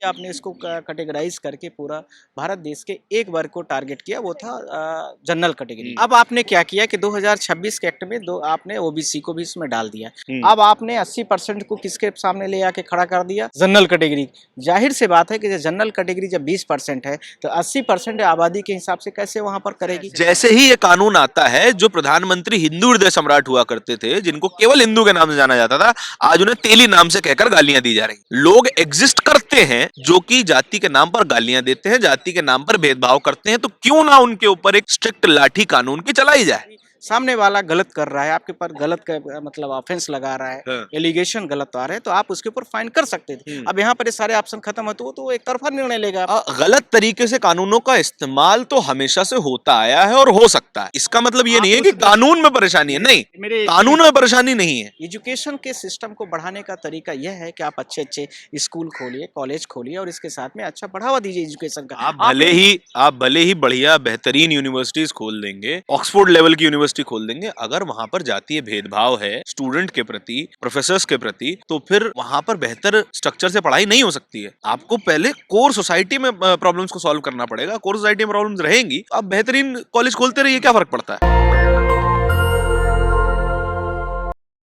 आपने इसको कैटेगराइज करके पूरा भारत देश के एक वर्ग को टारगेट किया, वो था जनरल कैटेगरी। अब आपने क्या किया कि 2026 के एक्ट में दो आपने ओबीसी को भी इसमें डाल दिया। अब आपने 80% को किसके सामने ले आके खड़ा कर दिया? General category. जाहिर सी बात है कि जनरल कैटेगरी जब 20% है तो 80% आबादी के हिसाब से कैसे वहां पर करेगी? जैसे ही ये कानून आता है, जो प्रधानमंत्री हिंदू हृदय सम्राट हुआ करते थे, जिनको केवल हिंदू के नाम से जाना जाता था, आज उन्हें तेली नाम से कहकर गालियां दी जा रही। लोग एग्जिस्ट करते हैं जो कि जाति के नाम पर गालियां देते हैं, जाति के नाम पर भेदभाव करते हैं, तो क्यों ना उनके ऊपर एक स्ट्रिक्ट लाठी कानून की चलाई जाए। सामने वाला गलत कर रहा है, आपके पर गलत का मतलब ऑफेंस लगा रहा है, एलिगेशन गलत आ रहे हैं, तो आप उसके ऊपर फाइन कर सकते थे। अब यहाँ पर ये सारे ऑप्शन खत्म है तो एक तरफा निर्णय लेगा। गलत तरीके से कानूनों का इस्तेमाल तो हमेशा से होता आया है और हो सकता है। इसका मतलब ये नहीं है कि कानून में परेशानी है, नहीं, कानून में परेशानी नहीं है। एजुकेशन के सिस्टम को बढ़ाने का तरीका यह है कि आप अच्छे अच्छे स्कूल खोलिए, कॉलेज खोलिए और इसके साथ में अच्छा बढ़ावा दीजिए एजुकेशन का। आप भले ही बढ़िया बेहतरीन यूनिवर्सिटीज खोल देंगे, ऑक्सफोर्ड लेवल की यूनिवर्सिटी खोल देंगे, अगर वहां पर जातीय भेदभाव है स्टूडेंट के प्रति, प्रोफेसर्स के प्रति, तो फिर वहां पर बेहतर स्ट्रक्चर से पढ़ाई नहीं हो सकती है। आपको पहले कोर सोसाइटी में प्रॉब्लम्स को सॉल्व करना पड़ेगा। कोर सोसाइटी में प्रॉब्लम्स रहेंगी, आप बेहतरीन कॉलेज खोलते रहिए, क्या फर्क पड़ता है।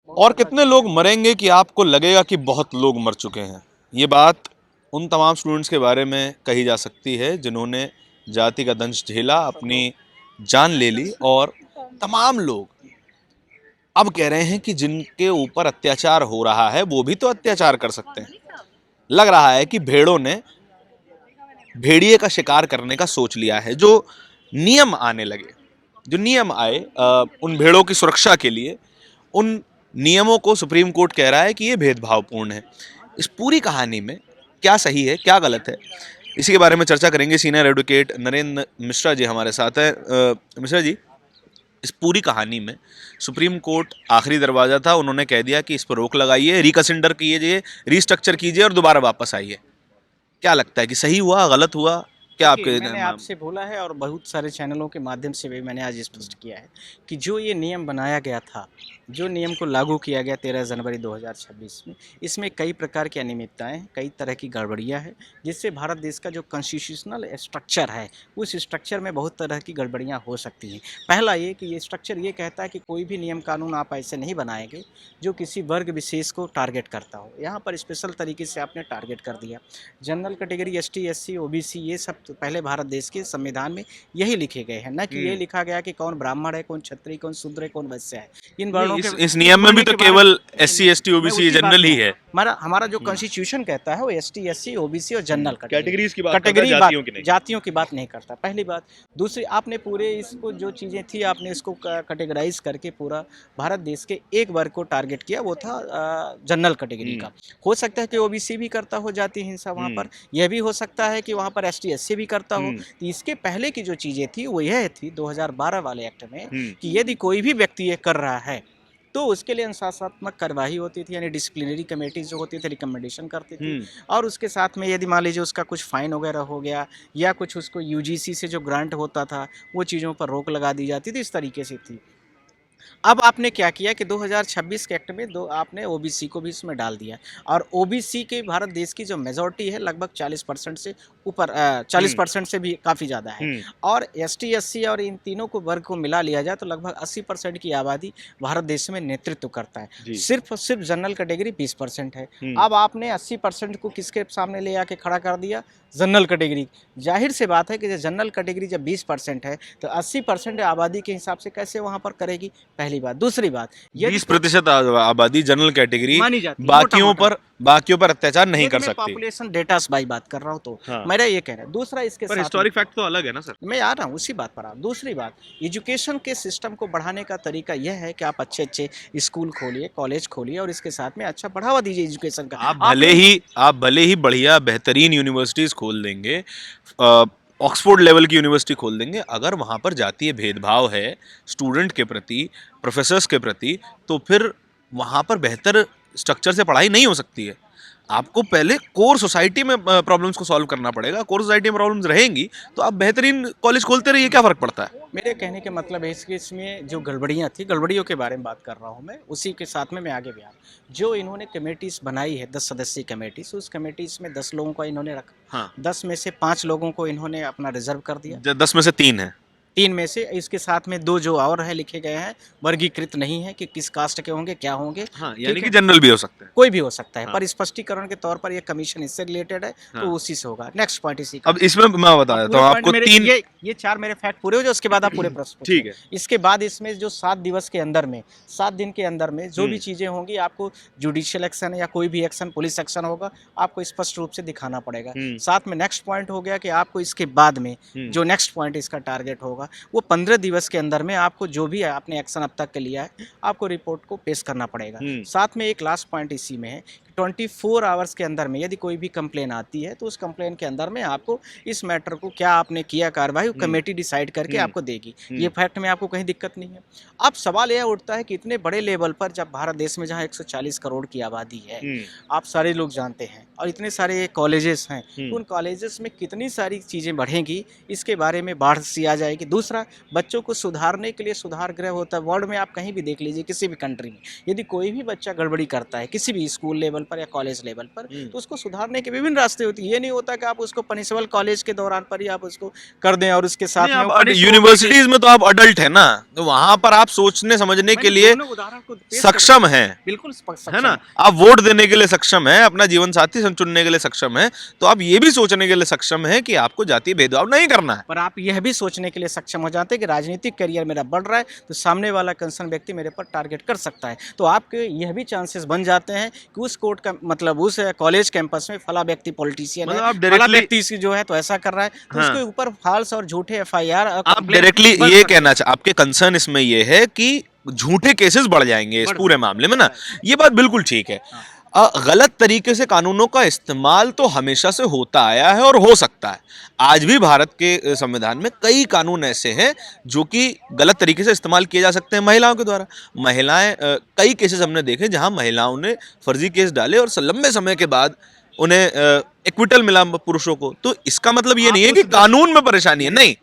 और कितने लोग मरेंगे कि आपको लगेगा कि बहुत लोग मर चुके हैं। ये बात उन तमाम स्टूडेंट्स के बारे में कही जा सकती है जिन्होंने जाति का दंश झेला, अपनी जान ले ली, और तमाम लोग अब कह रहे हैं कि जिनके ऊपर अत्याचार हो रहा है वो भी तो अत्याचार कर सकते हैं। लग रहा है कि भेड़ों ने भेड़िए का शिकार करने का सोच लिया है। जो नियम आने लगे, जो नियम आए उन भेड़ों की सुरक्षा के लिए, उन नियमों को सुप्रीम कोर्ट कह रहा है कि ये भेदभावपूर्ण है। इस पूरी कहानी में क्या सही है, क्या गलत है, इसी के बारे में चर्चा करेंगे। सीनियर एडवोकेट नरेंद्र मिश्रा जी हमारे साथ है। मिश्रा जी, इस पूरी कहानी में सुप्रीम कोर्ट आखिरी दरवाजा था, उन्होंने कह दिया कि इस पर रोक लगाइए, रिकंसिडर कीजिए, रीस्ट्रक्चर कीजिए और दोबारा वापस आइए। क्या लगता है कि सही हुआ, गलत हुआ, क्या आपके? मैंने आपसे बोला है और बहुत सारे चैनलों के माध्यम से भी मैंने आज स्पष्ट किया है कि जो ये नियम बनाया गया था, जो नियम को लागू किया गया 13 जनवरी 2026 में, इसमें कई प्रकार की अनियमितताएं, कई तरह की गड़बड़ियां हैं, जिससे भारत देश का जो कॉन्स्टिट्यूशनल स्ट्रक्चर है, उस स्ट्रक्चर में बहुत तरह की गड़बड़ियां हो सकती हैं। पहला ये कि ये स्ट्रक्चर ये कहता है कि कोई भी नियम कानून आप ऐसे नहीं बनाएंगे जो किसी वर्ग विशेष को टारगेट करता हो। यहाँ पर स्पेशल तरीके से आपने टारगेट कर दिया। General category, ST SC OBC, ये सब तो पहले भारत देश के संविधान में यही लिखे गए हैं, न कि ये लिखा गया कि कौन ब्राह्मण है, कौन क्षत्रिय, कौन शूद्र है, कौन वैश्य है। इन वर्णों के इस नियम में भी तो केवल SC ST OBC जनरल ही है। हमारा जो कॉन्स्टिट्यूशन कहता है वो ST SC OBC और जनरल कैटेगरीज की बात, जातियों की बात नहीं करता। पहली बात। दूसरी, आपने पूरे इसको जो चीजें थी आपने इसको कैटेगराइज करके पूरा भारत देश के एक वर्ग को टारगेट किया, वो था जनरल कैटेगरी का। हो सकता है कि OBC भी करता हो जाति हिंसा वहाँ पर, यह भी हो सकता है कि वहाँ पर ST SC भी करता हो। तो इसके पहले की जो चीजें थी वो यह थी 2012 वाले एक्ट में कि यदि कोई भी व्यक्ति ये कर रहा है तो उसके लिए अनुशासनात्मक कार्यवाही होती थी, यानी डिसिप्लिनरी कमेटी जो होती थी रिकमेंडेशन करती थी, और उसके साथ में यदि मान लीजिए उसका कुछ फाइन वगैरह हो गया या कुछ उसको UGC से जो ग्रांट होता था वो चीज़ों पर रोक लगा दी जाती थी। इस तरीके से थी। अब आपने क्या किया कि 2026 के एक्ट में दो आपने OBC को भी इसमें डाल दिया, और OBC के भारत देश की जो मेजॉरिटी है लगभग 40% से ऊपर, 40% से भी काफ़ी ज़्यादा है। और ST SC और इन तीनों को वर्ग को मिला लिया जाए तो लगभग 80% की आबादी भारत देश में नेतृत्व करता है। सिर्फ जनरल कैटेगरी 20% है। अब आपने 80% को किसके सामने ले आके खड़ा कर दिया? General category. जाहिर सी बात है कि जनरल कैटेगरी जब 20% है तो 80% आबादी के हिसाब से कैसे वहाँ पर करेगी? पहली बात। दूसरी बात, 20% आबादी जनरल कैटेगरी मानी जाती है, बाकियों पर अत्याचार नहीं कर सकती। पॉपुलेशन डेटा से भाई बात कर रहा हूँ तो मेरा ये कहना है। दूसरा, इसके साथ हिस्टोरिक फैक्ट तो अलग है ना सर, मैं आ रहा हूँ उसी बात पर। आप दूसरी बात, एजुकेशन के सिस्टम को बढ़ाने का तरीका यह है कि आप अच्छे अच्छे स्कूल खोलिए, कॉलेज खोलिए और इसके साथ में अच्छा बढ़ावा दीजिए एजुकेशन का। आप भले ही बढ़िया बेहतरीन यूनिवर्सिटीज खोल देंगे, ऑक्सफोर्ड लेवल की यूनिवर्सिटी खोल देंगे, अगर वहाँ पर जातीय भेदभाव है स्टूडेंट के प्रति, प्रोफेसर्स के प्रति, तो फिर वहाँ पर बेहतर स्ट्रक्चर से पढ़ाई नहीं हो सकती है। आपको पहले कोर सोसाइटी में प्रॉब्लम्स को सॉल्व करना पड़ेगा। कोर सोसाइटी में प्रॉब्लम्स रहेंगी तो आप बेहतरीन कॉलेज खोलते रहिए, क्या फर्क पड़ता है। मेरे कहने के मतलब है इसके इसमें जो गड़बड़ियाँ थी, गड़बड़ियों के बारे में बात कर रहा हूँ मैं, उसी के साथ में मैं आगे भी आ रहा हूँ। जो इन्होंने कमेटीज़ बनाई है 10 सदस्यीय कमेटीज, उस कमेटीज़ में 10 लोगों को इन्होंने रखा। हाँ। 10 में से 5 लोगों को इन्होंने अपना रिजर्व कर दिया। 10 में से 3 है। 3 में से इसके साथ में 2 जो और है लिखे गए हैं, वर्गीकृत नहीं है कि किस कास्ट के होंगे, क्या होंगे। हाँ, ठीक यानी कि है? जनरल भी हो सकते हैं। कोई भी हो सकता है, हाँ। पर स्पष्टीकरण के तौर पर ये कमीशन इससे रिलेटेड है, हाँ। तो उसी से होगा। नेक्स्ट पॉइंट इसी का। अब इसमें मैं बता अब देता पूरे हूँ पॉइंट आपको मेरे 3। ये 4 मेरे फैक्ट पूरे हो जाए, उसके बाद आप पूरे प्रश्न पूछिए। ठीक है। इसके बाद इसमें जो 7 दिवस के अंदर में, 7 दिन के अंदर में जो भी चीज़ें होंगी, आपको जुडिशियल एक्शन या कोई भी एक्शन, पुलिस एक्शन होगा, आपको स्पष्ट रूप से दिखाना पड़ेगा। साथ में नेक्स्ट पॉइंट हो गया कि आपको इसके बाद में जो नेक्स्ट पॉइंट इसका टारगेट होगा, वो 15 दिवस के अंदर में आपको जो भी आपने एक्शन अब तक के लिया है, आपको रिपोर्ट को पेश करना पड़ेगा। साथ में एक लास्ट पॉइंट इसी में है, 24 आवर्स के अंदर में यदि कोई भी कंप्लेन आती है, तो उस कंप्लेन के अंदर में आपको इस मैटर को क्या आपने किया कार्रवाई, कमेटी डिसाइड करके आपको देगी। ये फैक्ट में आपको कहीं दिक्कत नहीं है। अब सवाल यह उठता है कि इतने बड़े लेवल पर, जब भारत देश में जहाँ 140 करोड़ की आबादी है, आप सारे लोग जानते हैं, और इतने सारे कॉलेजेस हैं, तो उन कॉलेजेस में कितनी सारी चीज़ें बढ़ेंगी, इसके बारे में बाढ़ सी आ जाएगी। दूसरा, बच्चों को सुधारने के लिए सुधार गृह होता है। वर्ल्ड में आप कहीं भी देख लीजिए, किसी भी कंट्री में यदि कोई भी बच्चा गड़बड़ी करता है किसी भी स्कूल लेवल पर या कॉलेज लेवल पर, तो उसको सुधारने के विभिन्न रास्ते होते हैं। ये नहीं होता कि आप उसको पनिशेबल कॉलेज के दौरान पर ही आप उसको कर दें और उसके साथ में वो punish हो यूनिवर्सिटीज में तो आप अडल्ट है ना, तो वहां पर आप सोचने समझने के लिए दोनों उदाहरण को पेश सक्षम है, बिल्कुल सक्षम है ना। आप वोट देने के लिए सक्षम है, अपना जीवन साथी चुनने के लिए सक्षम है, तो आप ये भी सोचने के लिए सक्षम है कि आपको जातीय भेदभाव नहीं करना है। पर आप यह भी सोचने के लिए सक्षम हो जाते हैं कि राजनीतिक करियर मेरा बढ़ रहा है, तो सामने वाला कंसर्न व्यक्ति मेरे पर टारगेट कर सकता है, तो आपके यह भी चांसेस बन जाते हैं कि उस कोर्ट का मतलब उस कॉलेज कैंपस में फला व्यक्ति पॉलिटिशियन है, आप फला directly- व्यक्ति इसकी जो है तो ऐसा कर रहा है, तो उसके ऊपर फाल्स और झूठे FIR आप डायरेक्टली ये कहना चाह, आपके कंसर्न इसमें ये है कि झूठे केसेस बढ़ जाएंगे इस पूरे मामले में ना। ये बात बिल्कुल ठीक है। गलत तरीके से कानूनों का इस्तेमाल तो हमेशा से होता आया है और हो सकता है। आज भी भारत के संविधान में कई कानून ऐसे हैं जो कि गलत तरीके से इस्तेमाल किए जा सकते हैं महिलाओं के द्वारा। महिलाएं, कई केसेस हमने देखे जहां महिलाओं ने फर्जी केस डाले और लंबे समय के बाद उन्हें एक्विटल मिला पुरुषों को। तो इसका मतलब ये नहीं है कि कानून में परेशानी है, नहीं,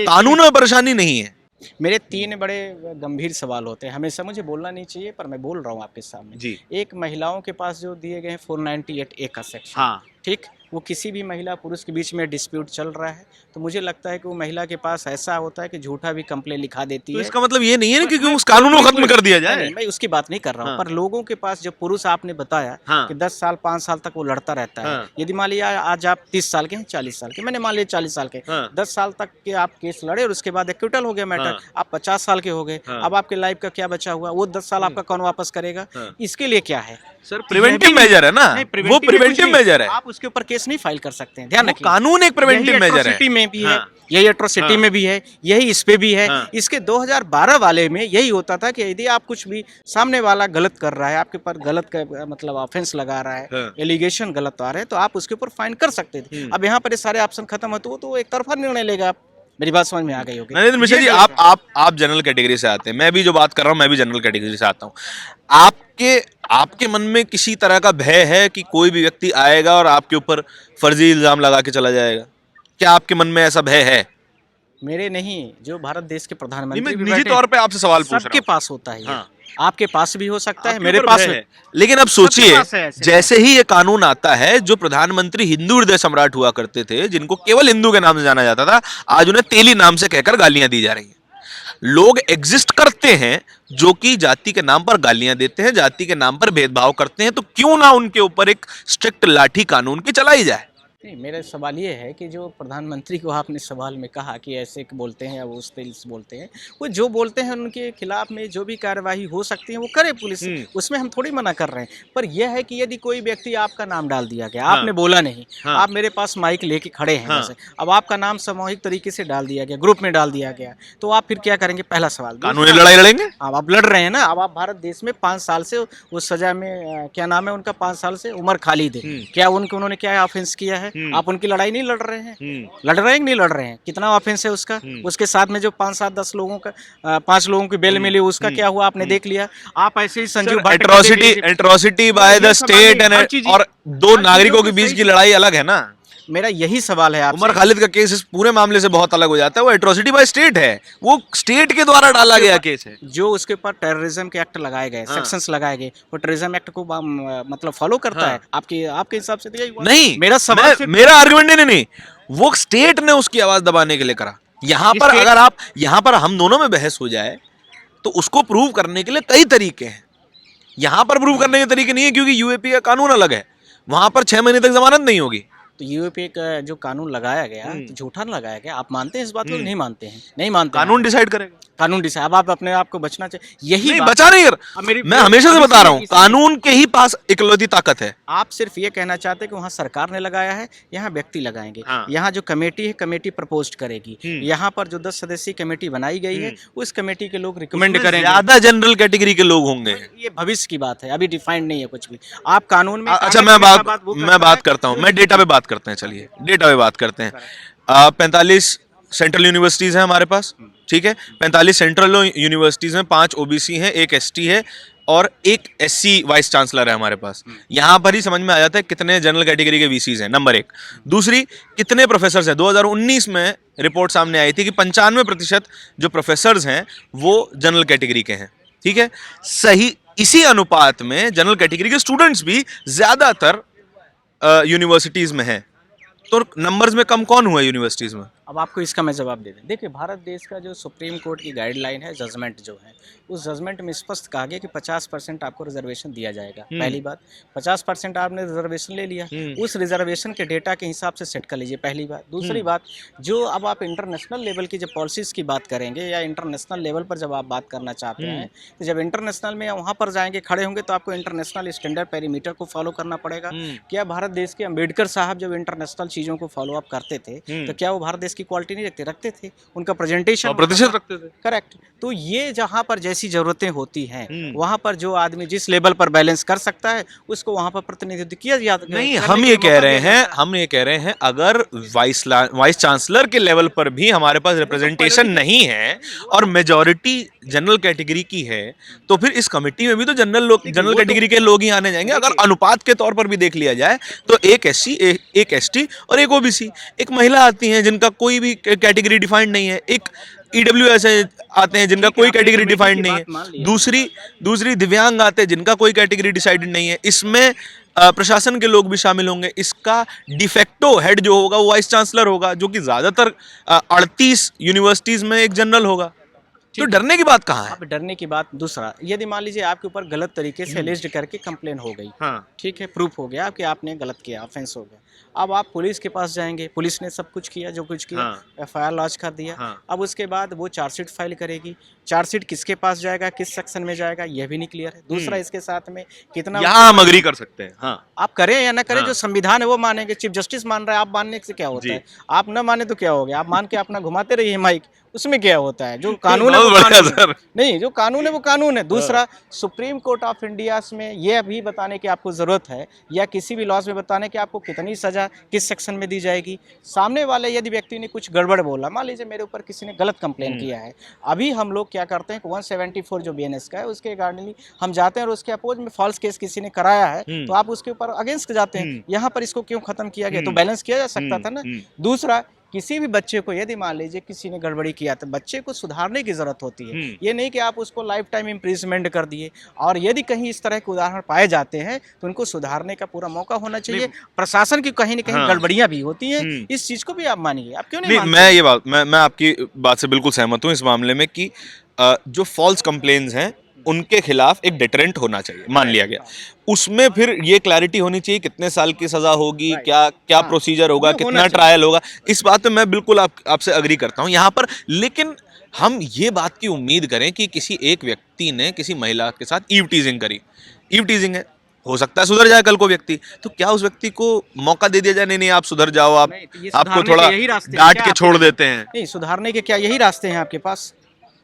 कानून में परेशानी नहीं है। मेरे 3 बड़े गंभीर सवाल होते हैं, हमेशा मुझे बोलना नहीं चाहिए पर मैं बोल रहा हूँ आपके सामने जी। एक, महिलाओं के पास जो दिए गए हैं 498A का सेक्शन, हाँ। ठीक, वो किसी भी महिला पुरुष के बीच में डिस्प्यूट चल रहा है, तो मुझे लगता है कि वो महिला के पास ऐसा होता है कि झूठा भी कंप्लेन लिखा देती तो है। इसका मतलब ये नहीं है ना कि उस कानून को खत्म कर दिया जाए। नहीं, मैं उसकी बात नहीं कर रहा हूँ, हाँ। पर लोगों के पास जो पुरुष आपने बताया कि 10 साल 5 साल तक वो लड़ता रहता है। यदि मान लिया आज आप 30 साल के हैं, 40 साल के, मैंने मान लिया 40 साल के, 10 साल तक के आप केस लड़े और उसके बाद एक्विटल हो गया मैटर, आप 50 साल के हो गए, अब आपके लाइफ का क्या बचा हुआ, वो 10 साल आपका कौन वापस करेगा? इसके लिए क्या है सर? प्रिवेंटिव मेजर है ना, वो प्रिवेंटिव मेजर है। आप उसके ऊपर केस नहीं फाइल कर सकते हैं, ध्यान रखिए। कानून एक प्रिवेंटिव मेजर है। में भी है, यही एट्रोसिटी में भी है, यही इस पे भी है। इसके 2012 वाले में यही होता था कि यदि आप कुछ भी, सामने वाला गलत कर रहा है, आपके पर गलत का मतलब ऑफेंस लगा रहा है, एलिगेशन गलत आ रहे हैं, तो आप उसके ऊपर फाइन कर सकते थे। अब यहाँ पर ये सारे ऑप्शन खत्म हो तो एक तरफा निर्णय लेगा। आप, मेरी बात समझ में आ गई होगी। नरेंद्र मिश्रा जी, आप जनरल कैटेगरी से आते हैं, मैं भी जो बात कर रहा हूँ मैं भी जनरल कैटेगरी से आता हूँ। आपके मन में किसी तरह का भय है कि कोई भी व्यक्ति आएगा और आपके ऊपर फर्जी इल्जाम लगा के चला जाएगा? क्या आपके मन में ऐसा भय है? मेरे नहीं, जो भारत देश के प्रधानमंत्री मैं निजी तौर पे आपसे सवाल पूछ रहा हूं। सबके पास होता है। हाँ। आपके पास भी हो सकता है, मेरे पास है। लेकिन अब सोचिए, जैसे ही ये कानून आता है, जो प्रधानमंत्री हिंदू हृदय सम्राट हुआ करते थे, जिनको केवल हिंदू के नाम से जाना जाता था, आज उन्हें तेली नाम से कहकर गालियां दी जा रही हैं। लोग एग्जिस्ट करते हैं जो कि जाति के नाम पर गालियां देते हैं, जाति के नाम पर भेदभाव करते हैं, तो क्यों ना उनके ऊपर एक स्ट्रिक्ट लाठी कानून की चलाई जाए? नहीं, मेरा सवाल ये है कि जो प्रधानमंत्री को आपने सवाल में कहा कि ऐसे बोलते हैं या वो उस तरीके से बोलते हैं, वो जो बोलते हैं उनके खिलाफ में जो भी कार्रवाई हो सकती है वो करे पुलिस, उसमें हम थोड़ी मना कर रहे हैं। पर यह है कि यदि कोई व्यक्ति आपका नाम डाल दिया गया, आपने बोला नहीं, आप मेरे पास माइक लेके खड़े हैं वैसे, अब आपका नाम सामूहिक तरीके से डाल दिया गया, ग्रुप में डाल दिया गया, तो आप फिर क्या करेंगे? पहला सवाल। कानूनी लड़ाई लड़ेंगे? अब आप लड़ रहे हैं ना, अब आप भारत देश में 5 साल से उस सजा में, क्या नाम है उनका, 5 साल से उमर खालिद है, क्या उन्होंने क्या ऑफेंस किया है? आप उनकी लड़ाई नहीं लड़ रहे हैं, लड़ रहे हैं कि नहीं लड़ रहे हैं? कितना ऑफेंस है उसका? उसके साथ में जो 5 7 10 लोगों का 5 लोगों की बेल मिली, उसका क्या हुआ आपने देख लिया। आप ऐसे ही Sanjiv Bhatt atrocity by the state और दो नागरिकों के बीच की लड़ाई अलग है ना। मेरा यही सवाल है आपसे। उमर खालिद का केस इस पूरे मामले से बहुत अलग हो जाता है। वो एट्रोसिटी बाय स्टेट है, वो स्टेट के द्वारा डाला गया केस है। जो उसके ऊपर टेररिज्म के एक्ट लगाए गए, सेक्शंस लगाए गए, वो टेररिज्म एक्ट को मतलब फॉलो करता है आपके हिसाब से? तो यही हुआ। नहीं, मेरा सवाल मेरा आर्गुमेंट नहीं, वो स्टेट ने उसकी आवाज दबाने के लिए करा। यहाँ पर अगर आप यहाँ पर हम दोनों में बहस हो जाए तो उसको प्रूव करने के लिए कई तरीके हैं। यहाँ पर प्रूव करने के तरीके नहीं है, क्योंकि यूएपी का कानून अलग है। वहां पर 6 महीने तक जमानत नहीं होगी। तो यूएपी का जो कानून लगाया गया तो झूठा लगाया गया। आप मानते हैं इस बात को? नहीं मानते हैं? नहीं मानते। कानून डिसाइड करेगा, कानून डिसाइड। अब आप अपने आप को बचना चाहिए, यही नहीं बात बचा नहीं कर। मैं हमेशा से बता रहा हूँ, कानून के ही पास इकलौती ताकत है। आप सिर्फ ये कहना चाहते हैं कि वहाँ सरकार ने लगाया है, यहाँ व्यक्ति लगाएंगे। यहाँ जो कमेटी है, कमेटी प्रपोज करेगी। यहाँ पर जो 10 सदस्यीय कमेटी बनाई गई है, उस कमेटी के लोग रिकमेंड करेंगे। ज्यादा जनरल कैटेगरी के लोग होंगे। ये भविष्य की बात है, अभी डिफाइंड नहीं है कुछ भी। आप कानून में अच्छा, मैं बात करता हूँ, मैं डेटा पे बात करते हैं। चलिए डेटा पे बात करते हैं। 45 सेंट्रल यूनिवर्सिटीज हैं हमारे पास, ठीक है। 45 सेंट्रल यूनिवर्सिटीज में 5 ओबीसी हैं, 1 एसटी है और 1 एससी वाइस चांसलर है हमारे पास। यहां पर ही समझ में आ जाता है कितने जनरल कैटेगरी के वीसीज हैं, नंबर 1। दूसरी, कितने प्रोफेसर्स हैं। 2019 में रिपोर्ट सामने आई थी कि 95% जो प्रोफेसर्स हैं वो जनरल कैटेगरी के हैं, ठीक है। सही इसी अनुपात में जनरल कैटेगरी के स्टूडेंट्स भी ज्यादातर यूनिवर्सिटीज में हैं। तो नंबर्स में कम कौन हुआ यूनिवर्सिटीज में? अब आपको इसका मैं जवाब दे दूं। देखिए, भारत देश का जो सुप्रीम कोर्ट की गाइडलाइन है, जजमेंट जो है, उस जजमेंट में स्पष्ट कहा गया कि 50% आपको रिजर्वेशन दिया जाएगा। पहली बात, 50% आपने रिजर्वेशन ले लिया, उस रिजर्वेशन के डेटा के हिसाब से सेट कर लीजिए, पहली बात। दूसरी बात, जो अब आप इंटरनेशनल लेवल की जब पॉलिसीज की बात करेंगे या इंटरनेशनल लेवल पर जब आप बात करना चाहते हैं, तो जब इंटरनेशनल में वहाँ पर जाएंगे, खड़े होंगे, तो आपको इंटरनेशनल स्टैंडर्ड पैरामीटर को फॉलो करना पड़ेगा। क्या भारत देश के अम्बेडकर साहब जब इंटरनेशनल चीज़ों को फॉलो अप करते थे, तो क्या वो भारत देश की क्वालिटी नहीं रखते थे? उनका प्रेजेंटेशन प्रतिशत रखते थे। करेक्ट। तो ये जहाँ पर जैसी जरूरतें होती हैं, वहाँ पर जो आदमी जिस लेवल पर बैलेंस कर सकता है, उसको वहाँ पर प्रतिनिधित्व किया जाता है। नहीं, हम ये कह रहे हैं अगर वाइस चांसलर के लेवल पर भी हमारे पास रिप्रेजेंटेशन नहीं है और मेजॉरिटी जनरल कैटेगरी की है, तो फिर इस कमेटी में भी तो जनरल कैटेगरी के लोग ही आने जाएंगे। अगर अनुपात के तौर पर भी देख लिया जाए तो 1 एससी, 1 एसटी और 1 ओबीसी। एक महिला आती है जिनका कोई भी कैटेगरी डिफाइंड नहीं है, एक ईडब्ल्यूएस आते हैं जिनका कोई कैटेगरी डिफाइंड नहीं है, दूसरी दिव्यांग आते हैं जिनका कोई कैटेगरी डिसाइडेड नहीं है। इसमें प्रशासन के लोग भी शामिल होंगे। इसका डिफेक्टो हेड जो होगा वो वाइस चांसलर होगा, जो कि ज्यादातर 38 यूनिवर्सिटीज में एक जनरल होगा। तो डरने की बात कहाँ है? अब डरने की बात दूसरा, यदि मान लीजिए आपके ऊपर गलत तरीके से एलिज्ड करके कंप्लेन हो गई, ठीक है, प्रूफ हो गया कि आपने गलत किया, ऑफेंस हो गया। अब आप पुलिस के पास जाएंगे, पुलिस ने सब कुछ किया, जो कुछ किया, एफआईआर लॉन्च कर दिया। अब उसके बाद वो चार्जशीट फाइल करेगी। चार्जशीट किसके पास जाएगा, किस सेक्शन में जाएगा, यह भी नहीं क्लियर है। दूसरा, इसके साथ में कितना यहाँ हम अग्री कर सकते हैं, आप करें या ना करें, जो संविधान है वो मानेंगे। चीफ जस्टिस मान रहा है, आप मानने से क्या होता है? आप न माने तो क्या हो गया? आप मान के अपना घुमाते रहिए माइक, उसमें क्या होता है? जो कानून है वो कानून नहीं, जो कानून है वो कानून है। दूसरा, सुप्रीम कोर्ट ऑफ इंडिया में यह भी बताने की आपको जरूरत है, या किसी भी लॉज में बताने की आपको कितनी सजा किस सेक्शन में दी जाएगी। सामने वाले यदि व्यक्ति ने कुछ गड़बड़ बोला, मान लीजिए मेरे ऊपर किसी ने गलत कंप्लेन किया है, अभी हम लोग क्या करते हैं, 174 जो बीएनएस का है उसके रिगार्डिंग हम जाते हैं और उसके अपोज में फॉल्स केस किसी ने कराया है, तो आप उसके ऊपर अगेंस्ट जाते हैं। यहाँ पर इसको क्यों खत्म किया गया? तो बैलेंस किया जा सकता था ना। दूसरा, किसी भी बच्चे को यदि मान लीजिए किसी ने गड़बड़ी किया तो बच्चे को सुधारने की जरूरत होती है। ये नहीं कि आप उसको लाइफ टाइम इम्प्रिजमेंट कर दिए। और यदि कहीं इस तरह के उदाहरण पाए जाते हैं तो उनको सुधारने का पूरा मौका होना चाहिए। प्रशासन की कहीं न कहीं गड़बड़ियां भी होती हैं, इस चीज को भी आप मानिए। आप क्यों नहीं मानते? मैं आपकी बात से बिल्कुल सहमत हूँ इस मामले में कि जो फॉल्स कंप्लेन्स हैं उनके खिलाफ एक डिटरेंट होना चाहिए, मान लिया गया। उसमें फिर ये क्लैरिटी होनी चाहिए कितने साल की सजा होगी, क्या प्रोसीजर होगा, कितना ट्रायल होगा। इस बात पे मैं बिल्कुल आपसे अग्री करता हूं यहाँ पर। लेकिन हम ये बात की उम्मीद करें कि किसी एक व्यक्ति ने किसी महिला के साथ ईव टीजिंग करी, ईव टीजिंग है, हो सकता है सुधर जाए कल को व्यक्ति, तो क्या उस व्यक्ति को मौका दे दिया जाए, नहीं आप सुधर जाओ, आपको थोड़ा डांट के छोड़ देते हैं? नहीं, सुधारने के क्या यही रास्ते हैं आपके पास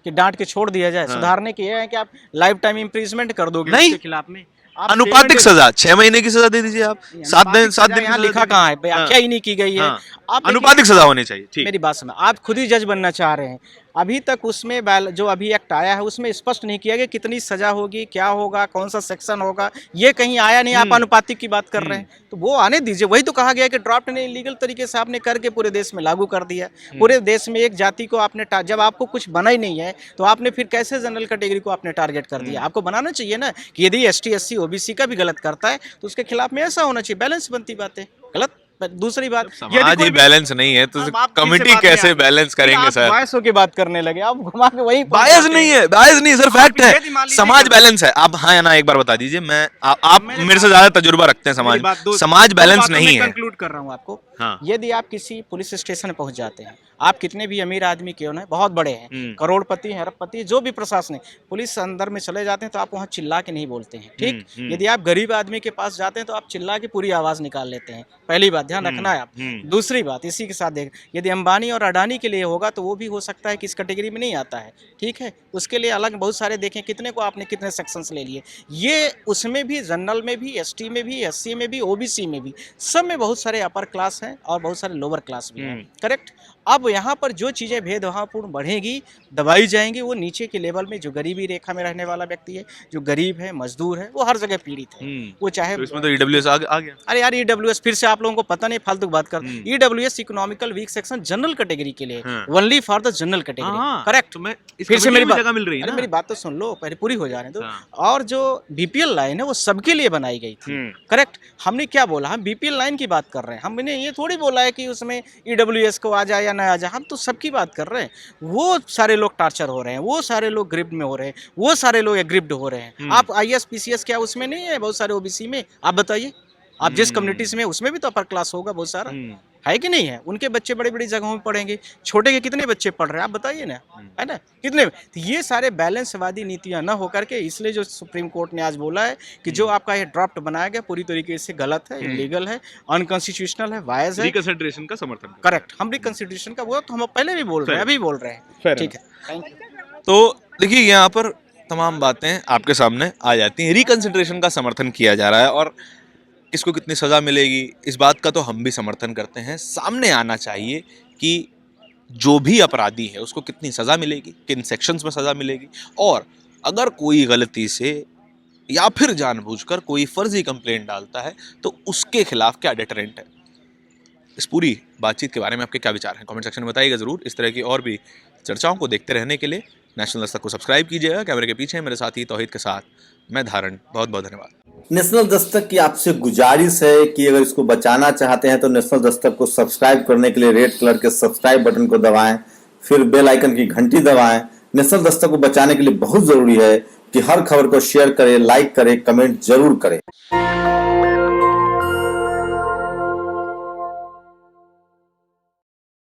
कि डांट के छोड़ दिया जाए? सुधारने के ये है कि आप लाइफ टाइम इम्प्रिजमेंट कर दोगे उसके खिलाफ में। आप अनुपातिक 7 सजा, 6 महीने की सजा दे दीजिए आप, 7 दिन की यहाँ सजा लिखा दे कहाँ है, दीजिए। व्याख्या ही नहीं की गई है। हाँ, आप देखिए, अनुपातिक सजा होनी चाहिए, ठीक। मेरी बात सुनो, आप खुद ही जज बनना चाह रहे हैं। अभी तक उसमें जो अभी एक्ट आया है उसमें स्पष्ट नहीं किया गया कितनी सजा होगी, क्या होगा, कौन सा सेक्शन होगा, ये कहीं आया नहीं। आप अनुपातिक की बात कर रहे हैं, तो वो आने दीजिए। वही तो कहा गया कि ड्राफ्ट ने लीगल तरीके से आपने करके पूरे देश में लागू कर दिया। पूरे देश में एक जाति को आपने जब आपको कुछ बना ही नहीं है तो आपने फिर कैसे जनरल कैटेगरी को आपने टारगेट कर दिया? आपको बनाना चाहिए ना कि यदि एसटी एससी ओबीसी का भी गलत करता है तो उसके खिलाफ में ऐसा होना चाहिए, बैलेंस बनती बात है। गलत दूसरी बात, समाज ही बैलेंस नहीं है तो अब आप किससे कमिटी बात में कैसे आए? बैलेंस करेंगे आप सर? बायस होके बात करने लगे, आप घुमा के वही बायस नहीं है, बायस नहीं सर, फैक्ट ये भी मान है, लीजिए समाज कि- बैलेंस है। आप हाँ या ना एक बार बता दीजिए। आप मेरे मेरे से ज्यादा तजुर्बा रखते हैं समाज में, समाज बैलेंस नहीं है। कंक्लूड कर रहा हूँ आपको। हाँ। यदि आप किसी पुलिस स्टेशन पहुंच जाते हैं, आप कितने भी अमीर आदमी क्यों ना, बहुत बड़े हैं, करोड़पति हैं, अरबपति, जो भी प्रशासन, पुलिस अंदर में चले जाते हैं तो आप वहाँ चिल्ला के नहीं बोलते हैं, ठीक। यदि आप गरीब आदमी के पास जाते हैं तो आप चिल्ला के पूरी आवाज निकाल लेते हैं। पहली बात ध्यान रखना है आप। दूसरी बात इसी के साथ देख, यदि अंबानी और अडानी के लिए होगा तो वो भी हो सकता है कि इस कैटेगरी में नहीं आता है, ठीक है। उसके लिए अलग बहुत सारे देखें, कितने को आपने कितने सेक्शंस ले लिए, ये उसमें भी जनरल में भी, एसटी में भी, एससी में भी, ओबीसी में भी, सब में बहुत सारे अपर क्लास हैं और बहुत सारे लोअर क्लास भी हैं, करेक्ट। अब यहाँ पर जो चीज़ें भेदभावपूर्ण बढ़ेंगी, दबाई जाएंगी, वो नीचे के लेवल में जो गरीबी रेखा में रहने वाला व्यक्ति है, जो गरीब है, मजदूर है, वो हर जगह पीड़ित है। वो चाहे तो इसमें तो ईडब्ल्यूएस आ गया। अरे यार ईडब्ल्यूएस फिर से आप लोगों को पता नहीं, फालतू की बात कर। EWS economical weak section general category के लिए, only for the general category, correct. तो मैं फिर से मेरी बात जगह मिल रही है अरे ना? मेरी बात तो सुन लो, पहले पूरी हो जाने दो। और जो बीपीएल लाइन है वो सबके लिए बनाई गई थी, करेक्ट। हमने क्या बोला, हम बीपीएल लाइन की बात कर रहे हैं, हमने ये थोड़ी बोला है कि उसमें ईडब्ल्यूएस को आ जाए या ना आ जाए, हम तो सबकी बात कर रहे हैं। वो सारे लोग टार्चर हो रहे हैं, वो सारे लोग ग्रिप्ड में हो रहे हैं, वो सारे लोग एग्रिप्ड हो रहे हैं। आप आईएएस पीसीएस क्या उसमें नहीं है, बहुत सारे ओबीसी में? आप बताइए, आप जिस कम्युनिटीज में, उसमें भी तो अपर क्लास होगा बहुत सारा, है कि नहीं है? उनके बच्चे बड़ी बड़ी जगहों में पढ़ेंगे, छोटे के कितने बच्चे पढ़ रहे हैं आप बताइए ना, है ना, कितने? तो ये सारे बैलेंसवादी नीतियां ना होकर के, इसलिए जो सुप्रीम कोर्ट ने आज बोला है कि जो आपका ये ड्राफ्ट बनाया गया पूरी तरीके से गलत है, इलीगल है, अनकॉन्स्टिट्यूशनल है, वायज है। रिकंसिडरेशन का समर्थन। करेक्ट, हम रिकंसिडरेशन का वो तो हम पहले भी बोल रहे हैं, अभी बोल रहे हैं, ठीक है, थैंक यू। तो देखिए यहाँ पर तमाम बातें आपके सामने आ जाती हैं। रिकंसिडरेशन का समर्थन किया जा रहा है और किसको कितनी सज़ा मिलेगी इस बात का तो हम भी समर्थन करते हैं। सामने आना चाहिए कि जो भी अपराधी है उसको कितनी सज़ा मिलेगी, किन सेक्शंस में सज़ा मिलेगी, और अगर कोई गलती से या फिर जानबूझकर कोई फर्जी कंप्लेंट डालता है तो उसके खिलाफ क्या डिटरेंट है। इस पूरी बातचीत के बारे में आपके क्या विचार हैं, कमेंट सेक्शन में बताइएगा ज़रूर। इस तरह की और भी चर्चाओं को देखते रहने के लिए नेशनल दस्तक को सब्सक्राइब कीजिएगा। कैमरे के पीछे मेरे साथी तौहीद के साथ मैं धारण, बहुत बहुत धन्यवाद। नेशनल दस्तक की आपसे गुजारिश है कि अगर इसको बचाना चाहते हैं तो नेशनल दस्तक को सब्सक्राइब करने के लिए रेड कलर के सब्सक्राइब बटन को दबाएं, फिर बेल आइकन की घंटी दबाएं। नेशनल दस्तक को बचाने के लिए बहुत जरूरी है कि हर खबर को शेयर करें, लाइक करें, कमेंट जरूर करें।